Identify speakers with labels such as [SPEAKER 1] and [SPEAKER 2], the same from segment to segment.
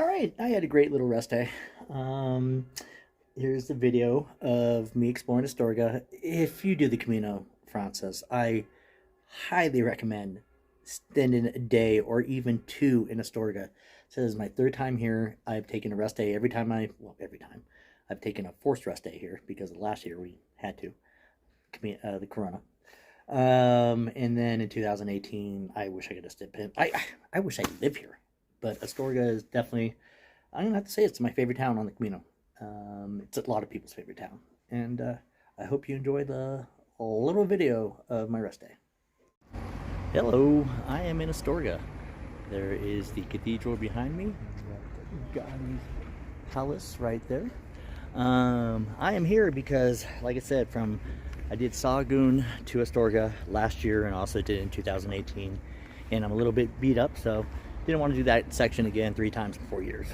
[SPEAKER 1] All right, I had a great little rest day. Here's the video of me exploring Astorga. If you do the Camino Frances, I highly recommend spending a day or even two in Astorga. So this is my third time here. I've taken a rest day every time. I've taken a forced rest day here because last year we had to, the Corona. And then in 2018, I wish I could have stepped in. I wish I could live here, but Astorga is definitely, I'm gonna have to say it's my favorite town on the Camino. It's a lot of people's favorite town, and I hope you enjoy the little video of my rest day. Hello, I am in Astorga. There is the cathedral behind me, Gaudi's palace right there. I am here because, like I said, I did Sahagún to Astorga last year and also did it in 2018, and I'm a little bit beat up, so didn't want to do that section again 3 times in 4 years.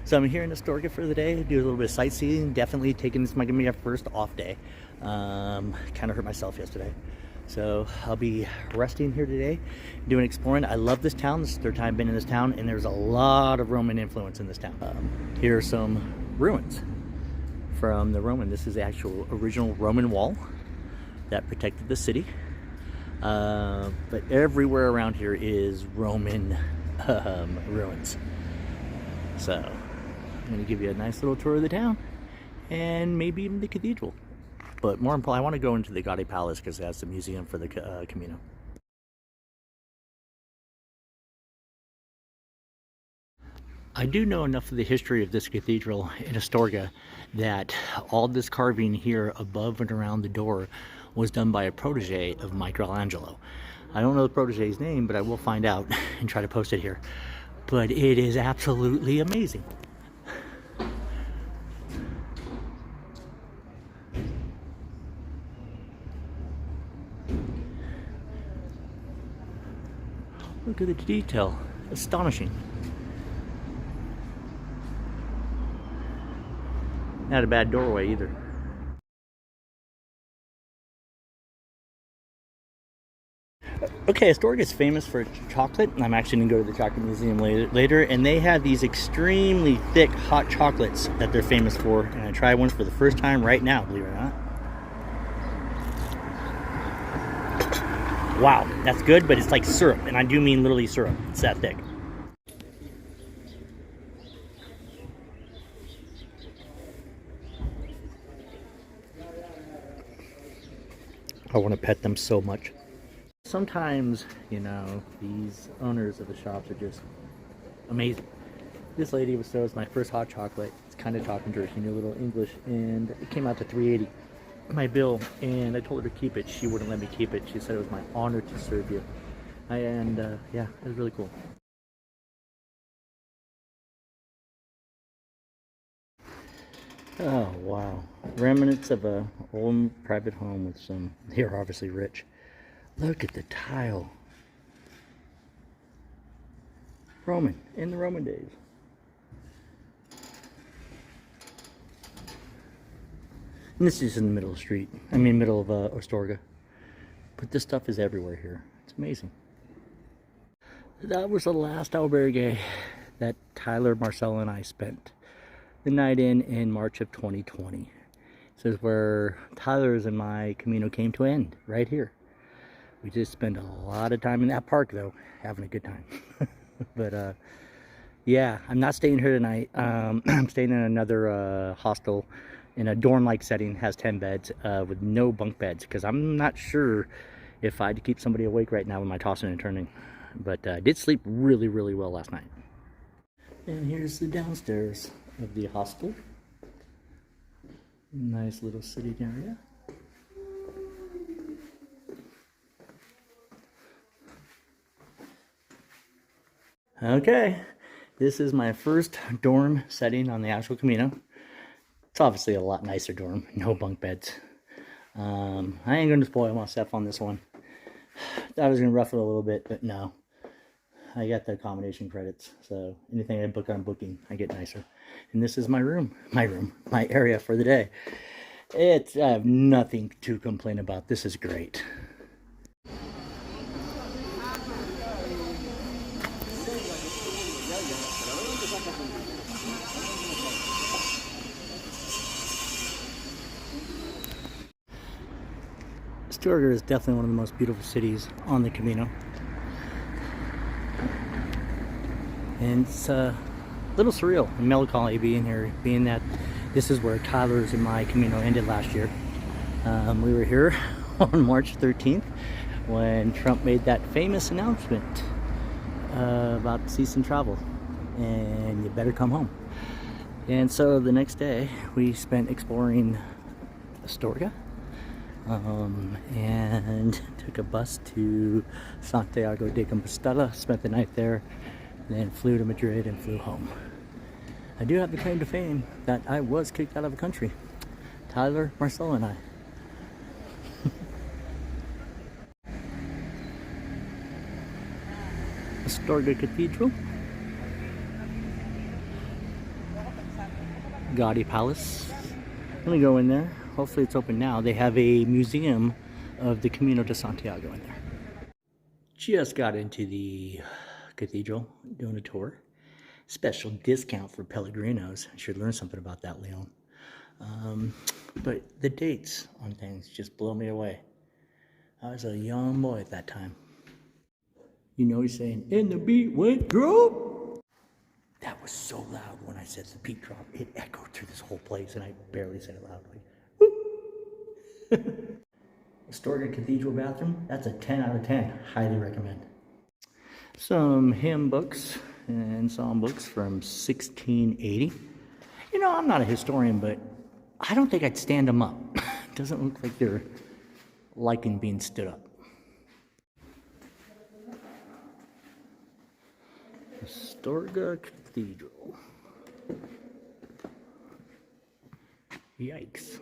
[SPEAKER 1] So I'm here in Astorga for the day, do a little bit of sightseeing. Definitely taking this might be my first off day. Kind of hurt myself yesterday, so I'll be resting here today, doing exploring. I love this town. This is the 3rd time I've been in this town, and there's a lot of Roman influence in this town. Here are some ruins from the Roman. This is the actual original Roman wall that protected the city. But everywhere around here is Roman ruins. So I'm going to give you a nice little tour of the town and maybe even the cathedral. But more importantly, I want to go into the Gaudi Palace because it has the museum for the Camino. I do know enough of the history of this cathedral in Astorga that all this carving here above and around the door was done by a protege of Michelangelo. I don't know the protege's name, but I will find out and try to post it here. But it is absolutely amazing. Look at the detail. Astonishing. Not a bad doorway either. Okay, Astorga is famous for chocolate, and I'm actually going to go to the chocolate museum later, and they have these extremely thick hot chocolates that they're famous for, and I tried one for the first time right now, believe it or not. Wow, that's good, but it's like syrup, and I do mean literally syrup. It's that thick. I want to pet them so much. Sometimes, you know, these owners of the shops are just amazing. This lady was my first hot chocolate. It's kind of talking to her. She knew a little English, and it came out to $3.80. My bill, and I told her to keep it. She wouldn't let me keep it. She said it was my honor to serve you. Yeah, it was really cool. Oh wow, remnants of a old private home with some, they're obviously rich. Look at the tile. Roman, in the Roman days. And this is in the middle of the street. I mean, middle of Astorga. But this stuff is everywhere here. It's amazing. That was the last albergue that Tyler, Marcella, and I spent the night in March of 2020. This is where Tyler's and my Camino came to end, right here. We just spent a lot of time in that park, though, having a good time. But yeah, I'm not staying here tonight. I'm staying in another hostel in a dorm-like setting. Has 10 beds with no bunk beds, because I'm not sure if I had to keep somebody awake right now with my tossing and turning. But I did sleep really, really well last night. And here's the downstairs of the hostel. Nice little sitting area. Okay, this is my first dorm setting on the actual Camino. It's obviously a lot nicer dorm, no bunk beds. I ain't gonna spoil myself on this one. Thought I was gonna rough it a little bit, but no. I got the accommodation credits, so anything I book on booking, I get nicer. And this is my area for the day. I have nothing to complain about. This is great. Astorga is definitely one of the most beautiful cities on the Camino. And it's a little surreal and melancholy being here, being that this is where Tyler's and my Camino ended last year. We were here on March 13th when Trump made that famous announcement about ceasing travel and you better come home. And so the next day we spent exploring Astorga and took a bus to Santiago de Compostela, spent the night there, then flew to Madrid and flew home. I do have the claim to fame that I was kicked out of the country. Tyler, Marcel, and I. Astorga Cathedral. Gaudi Palace. Let me go in there. Hopefully it's open now. They have a museum of the Camino de Santiago in there. Just got into the cathedral doing a tour. Special discount for Pellegrinos. I should learn something about that, Leon. But the dates on things just blow me away. I was a young boy at that time. You know he's saying, and the beat went drop. That was so loud when I said the beat drop. It echoed through this whole place and I barely said it loudly. Astorga Cathedral bathroom, that's a 10 out of 10. Highly recommend. Some hymn books and psalm books from 1680. You know, I'm not a historian, but I don't think I'd stand them up. It doesn't look like they're liking being stood up. Astorga Cathedral. Yikes.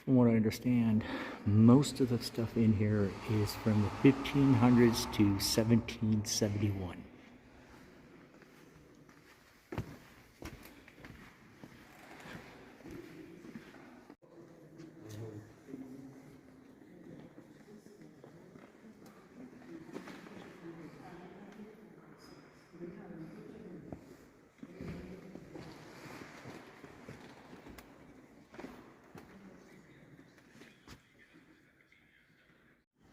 [SPEAKER 1] From what I understand, most of the stuff in here is from the 1500s to 1771.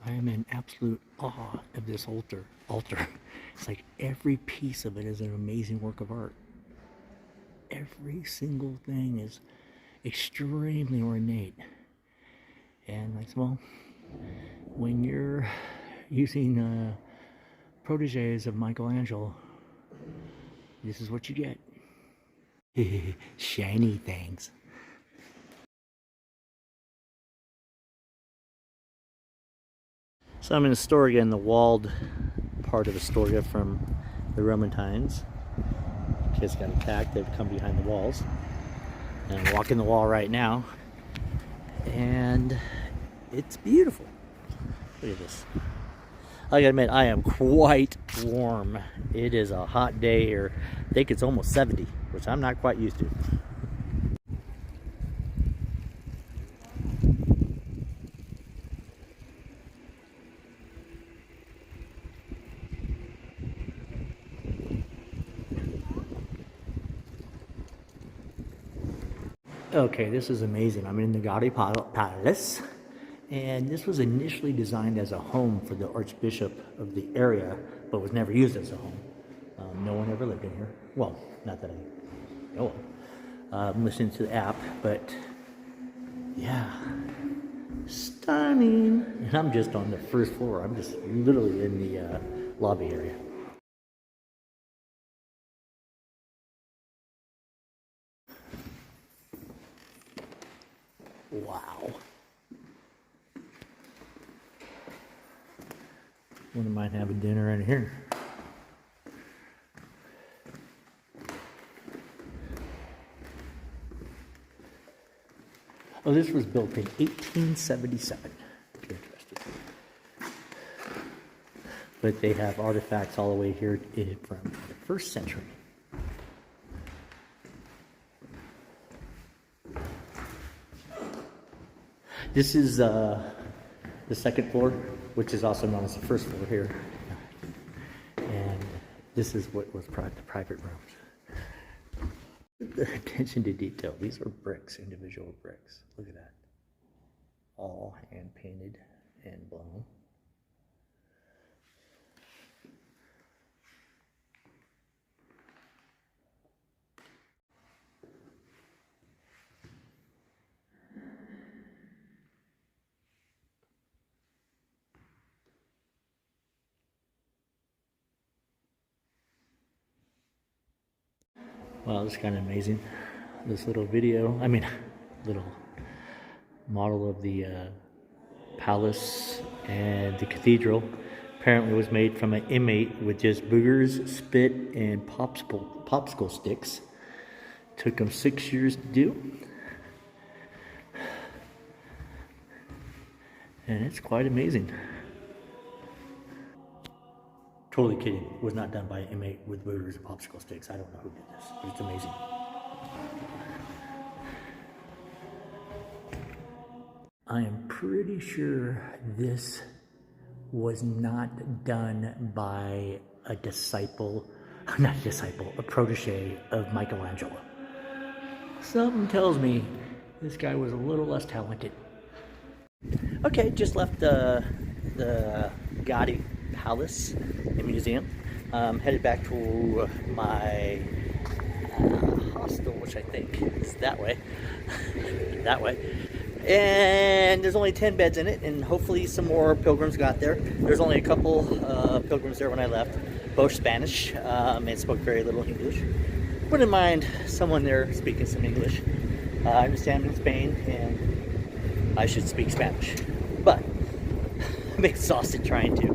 [SPEAKER 1] I am in absolute awe of this altar. It's like every piece of it is an amazing work of art. Every single thing is extremely ornate. And like, well, when you're using proteges of Michelangelo, this is what you get. Shiny things. So I'm in Astorga, in the walled part of Astorga from the Roman times. Kids got attacked, they've come behind the walls. And I'm walking the wall right now. And it's beautiful. Look at this. I gotta admit, I am quite warm. It is a hot day here. I think it's almost 70, which I'm not quite used to. Okay, this is amazing. I'm in the Gaudi Palace, and this was initially designed as a home for the Archbishop of the area, but was never used as a home. No one ever lived in here. Well, not that I know of. I'm listening to the app, but yeah, stunning. And I'm just on the first floor. I'm just literally in the lobby area. Wow. Wouldn't mind having dinner in here. Oh, this was built in 1877, if you're interested. but they have artifacts all the way here from the 1st century. This is the 2nd floor, which is also known as the 1st floor here. And this is what was the private rooms. The attention to detail. These are bricks, individual bricks. Look at that. All hand painted and blown. Wow, this is kind of amazing. This little video, little model of the palace and the cathedral apparently was made from an inmate with just boogers, spit, and popsicle sticks. Took him 6 years to do. And it's quite amazing. Totally kidding. It was not done by an inmate with boogers and popsicle sticks. I don't know who did this, but it's amazing. I am pretty sure this was not done by a protege of Michelangelo. Something tells me this guy was a little less talented. Okay, just left the Gaudi Palace and Museum. Headed back to my hostel, which I think is that way. That way. And there's only 10 beds in it, and hopefully some more pilgrims got there. There's only a couple pilgrims there when I left, both Spanish, and spoke very little English. Wouldn't mind someone there speaking some English. I understand I'm in Spain, and I should speak Spanish. But I'm exhausted trying to.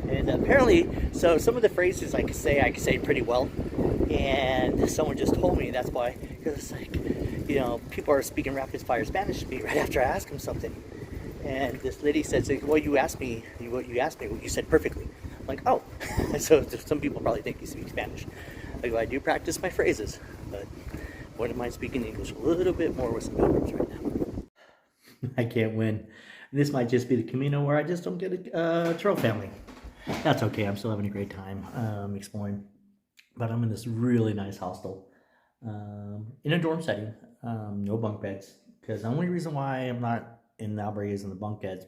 [SPEAKER 1] And apparently, so some of the phrases I can say pretty well. And someone just told me that's why, because it's like, people are speaking rapid fire Spanish to me right after I ask them something. And this lady said, well, you asked me what you said perfectly. I'm like, oh. So some people probably think you speak Spanish. I go, I do practice my phrases, but wouldn't mind speaking English a little bit more with some pilgrims right now. I can't win. This might just be the Camino where I just don't get a troll family. That's okay. I'm still having a great time exploring. But I'm in this really nice hostel in a dorm setting. No bunk beds. Because the only reason why I'm not in the albergues and the bunk beds,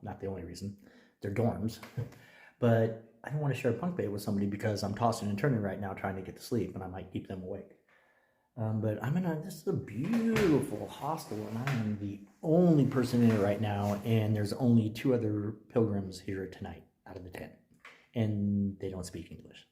[SPEAKER 1] not the only reason, they're dorms. But I don't want to share a bunk bed with somebody because I'm tossing and turning right now trying to get to sleep, and I might keep them awake. But this is a beautiful hostel, and I am the only person in it right now, and there's only 2 other pilgrims here tonight out of the 10, and they don't speak English.